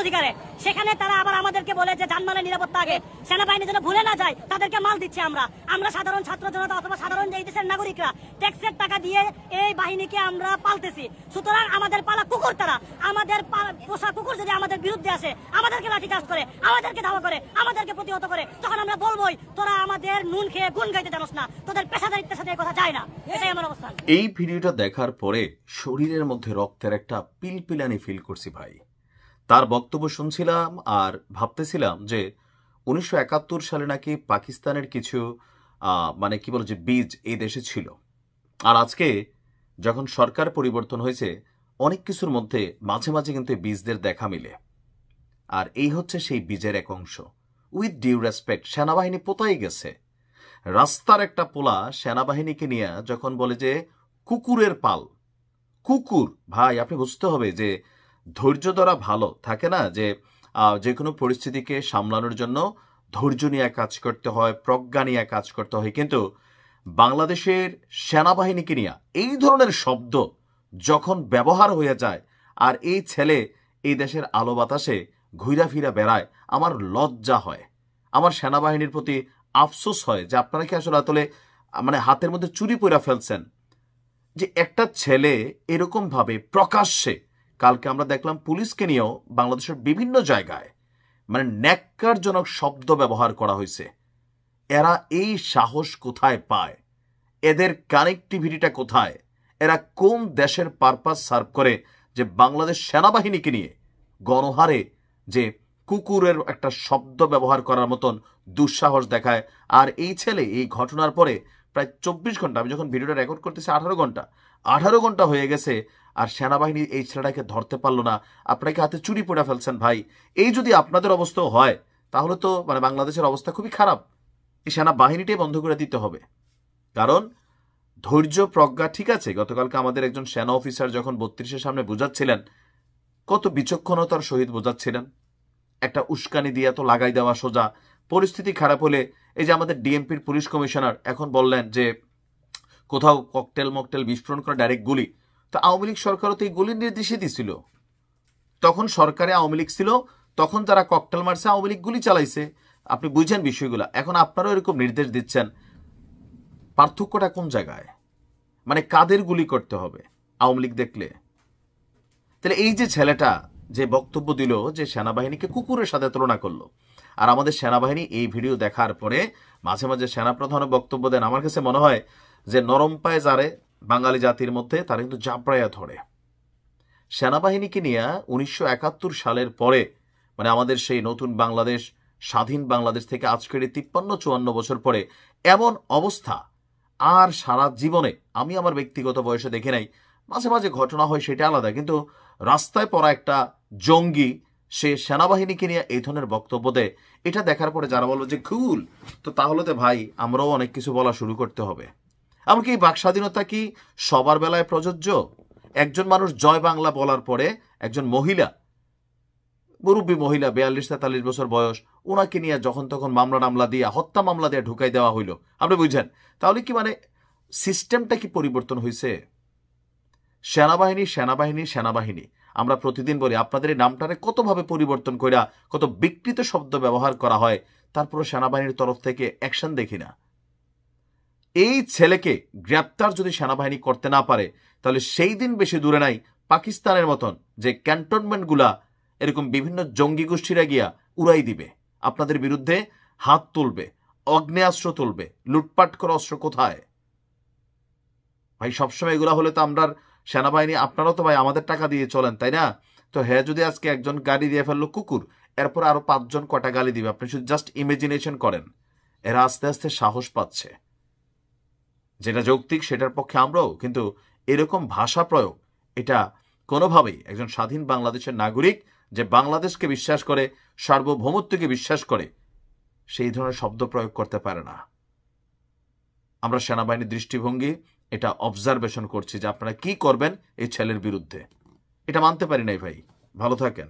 অধিকারে, সেখানে তারা আবার আমাদেরকে বলে যে জানমালের নিরাপত্তা আগে, সেনাবাহিনী যেন ভুলে না যায় তাদেরকে মাল দিচ্ছে। আমরা সাধারণ ছাত্র জনতা অথবা সাধারণ এই দেশের নাগরিকরা ট্যাক্সের টাকা দিয়ে এই বাহিনীকে আমরা পালতেছি। সুতরাং আমাদের পালা কুকুর, তারা আমাদের পোষা কুকুর যদি আমাদের বিরুদ্ধে আসে, আমাদেরকে লাঠিচার্জ করে, আমাদেরকে ধাওয়া করে, আমাদেরকে প্রতিহত করে, তখন আমরা বলবোই তোরা আমাদের নুন খেয়ে গুণ গাইতে জানোস না, তোদের পেশাদারিত্বের সাথে কথা যায় না। এটাই আমার অবস্থান। এই ভিডিওটা দেখার পরে শরীরের মধ্যে রক্তের একটা পিলপিলানি ফিল করছি ভাই। তার বক্তব্য শুনছিলাম আর ভাবতেছিলাম যে 1971 সালে নাকি পাকিস্তানের কিছু মানে কি বলে যে বীজ এই দেশে ছিল, আর আজকে যখন সরকার পরিবর্তন হয়েছে অনেক কিছুর মধ্যে মাঝে মাঝে কিন্তু বীজদের দেখা মিলে, আর এই হচ্ছে সেই বীজের এক অংশ। উইথ ডিউ রেসপেক্ট, সেনাবাহিনী পোতাই গেছে। রাস্তার একটা পোলা সেনাবাহিনীকে নিয়ে যখন বলে যে কুকুরের পাল, কুকুর ভাই, আপনি বুঝতে হবে যে ধৈর্য ধরা ভালো থাকে না, যে কোনো পরিস্থিতিকে সামলানোর জন্য ধৈর্য নিয়ে কাজ করতে হয়, প্রজ্ঞা নিয়ে কাজ করতে হয়। কিন্তু বাংলাদেশের সেনাবাহিনীকে নিয়ে এই ধরনের শব্দ যখন ব্যবহার হয়ে যায়, আর এই ছেলে এই দেশের আলো বাতাসে ঘুরা ফিরা বেড়ায়, আমার লজ্জা হয়, আমার সেনাবাহিনীর প্রতি আফসোস হয় যে আপনারা কি আসলে আসলে মানে হাতের মধ্যে চুরি পইরা ফেলছেন। যে একটা ছেলে এরকম ভাবে প্রকাশ্যে, কালকে আমরা দেখলাম পুলিশকে নিয়েও বাংলাদেশের বিভিন্ন জায়গায় মানে ন্যাক্কারজনক শব্দ ব্যবহার করা হয়েছে। এরা এই সাহস কোথায় পায়? এদের কানেক্টিভিটিটা কোথায়? এরা কোন দেশের পারপাস সার্ভ করে যে বাংলাদেশ সেনাবাহিনীকে নিয়ে গণহারে যে কুকুরের একটা শব্দ ব্যবহার করার মতন দুঃসাহস দেখায়? আর এই ছেলে এই ঘটনার পরে প্রায় 24 ঘন্টা, আমি যখন ভিডিওটা রেকর্ড করতেছি 18 ঘন্টা হয়ে গেছে, আর সেনাবাহিনী এই ছেলেটাকে ধরতে পারলো না। আপনাকে হাতে চুরি পড়ে ফেলছেন ভাই। এই যদি আপনাদের অবস্থাও হয় তাহলে তো মানে বাংলাদেশের অবস্থা খুবই খারাপ। এই সেনাবাহিনীটাই বন্ধ করে দিতে হবে। কারণ ধৈর্য প্রজ্ঞা ঠিক আছে, গতকালকে আমাদের একজন সেনা অফিসার যখন 32-এর সামনে বোঝাচ্ছিলেন, কত বিচক্ষণতার সহিত বোঝাচ্ছিলেন। একটা উস্কানি দিয়ে তো লাগাই দেওয়া সোজা। পরিস্থিতি খারাপ হলে এই যে আমাদের ডিএমপির পুলিশ কমিশনার এখন বললেন যে কোথাও ককটেল মকটেল বিস্ফোরণ করে ডাইরেক্ট গুলি, তো আওয়ামী লীগ সরকারও তো এই গুলির নির্দেশই দিছিল। তখন সরকারে আওয়ামী লীগ ছিল, তখন যারা ককটেল মারছে আওয়ামী লীগ গুলি চালাইছে। আপনি বুঝেন বিষয়গুলো। এখন আপনারাও এরকম নির্দেশ দিচ্ছেন, পার্থক্যটা কোন জায়গায়? মানে কাদের গুলি করতে হবে আওয়ামী লীগ দেখলে? তাহলে এই যে ছেলেটা যে বক্তব্য দিল যে সেনাবাহিনীকে কুকুরের সাথে তুলনা করলো, আর আমাদের সেনাবাহিনী এই ভিডিও দেখার পরে মাঝে মাঝে সেনাপ্রধানও বক্তব্য দেন, আমার কাছে মনে হয় যে নরম পায়ে যারে বাঙালি জাতির মধ্যে তারা কিন্তু জাপড়াইয়া ধরে। সেনাবাহিনীকে নিয়ে 1971 সালের পরে মানে আমাদের সেই নতুন বাংলাদেশ, স্বাধীন বাংলাদেশ থেকে আজকের 53-54 বছর পরে এমন অবস্থা আর সারা জীবনে আমি আমার ব্যক্তিগত বয়সে দেখে নাই। মাঝে মাঝে ঘটনা হয় সেটা আলাদা, কিন্তু রাস্তায় পড়া একটা জঙ্গি সে সেনাবাহিনীকে নিয়ে এই ধরনের বক্তব্য দেয়, এটা দেখার পরে যারা বলবো যে কুল, তো তাহলে তো ভাই আমরাও অনেক কিছু বলা শুরু করতে হবে। এমনকি বাক স্বাধীনতা কি সবার বেলায় প্রযোজ্য? একজন মানুষ জয় বাংলা বলার পরে একজন মহিলা, মুরব্বী মহিলা 42-43 বছর বয়স, ওনাকে নিয়ে যখন তখন মামলা দিয়ে হত্যা মামলা দিয়ে ঢুকাই দেওয়া হইল। আপনি বুঝছেন? তাহলে কি মানে সিস্টেমটা কি পরিবর্তন হয়েছে? সেনাবাহিনী সেনাবাহিনী সেনাবাহিনী আমরা প্রতিদিন বলি, আপনাদের এই নামটারে কতভাবে পরিবর্তন কইরা কত বিকৃত শব্দ ব্যবহার করা হয়, তারপরে সেনাবাহিনীর তরফ থেকে অ্যাকশন দেখি না। এই ছেলেকে গ্রেপ্তার যদি সেনাবাহিনী করতে না পারে তাহলে সেই দিন বেশি দূরে নাই পাকিস্তানের মতন যে ক্যান্টনমেন্টগুলা এরকম বিভিন্ন জঙ্গি গোষ্ঠীরা গিয়া উড়াই দিবে, আপনাদের বিরুদ্ধে হাত তুলবে, অগ্নেয়াস্ত্র তুলবে। লুটপাট করা অস্ত্র কোথায় ভাই? সবসময় এগুলা হলে তো আমরা সেনাবাহিনী, আপনারাও তো ভাই আমাদের টাকা দিয়ে চলেন, তাই না? তো হ্যাঁ, যদি আজকে একজন গাড়ি দিয়ে ফেললো কুকুর, এরপর আরো 5 জন কটা গালি দিবে। আপনি শুধু জাস্ট ইমাজিনেশন করেন। এরা আস্তে আস্তে সাহস পাচ্ছে, যেটা যৌক্তিক সেটার পক্ষে আমরাও, কিন্তু এরকম ভাষা প্রয়োগ এটা কোনোভাবেই একজন স্বাধীন বাংলাদেশের নাগরিক যে বাংলাদেশকে বিশ্বাস করে, সার্বভৌমত্বকে বিশ্বাস করে, সেই ধরনের শব্দ প্রয়োগ করতে পারে না। আমরা সেনাবাহিনীর দৃষ্টিভঙ্গি এটা অবজারভেশন করছি যে আপনারা কি করবেন এই ছেলের বিরুদ্ধে। এটা মানতে পারি নাই ভাই। ভালো থাকেন।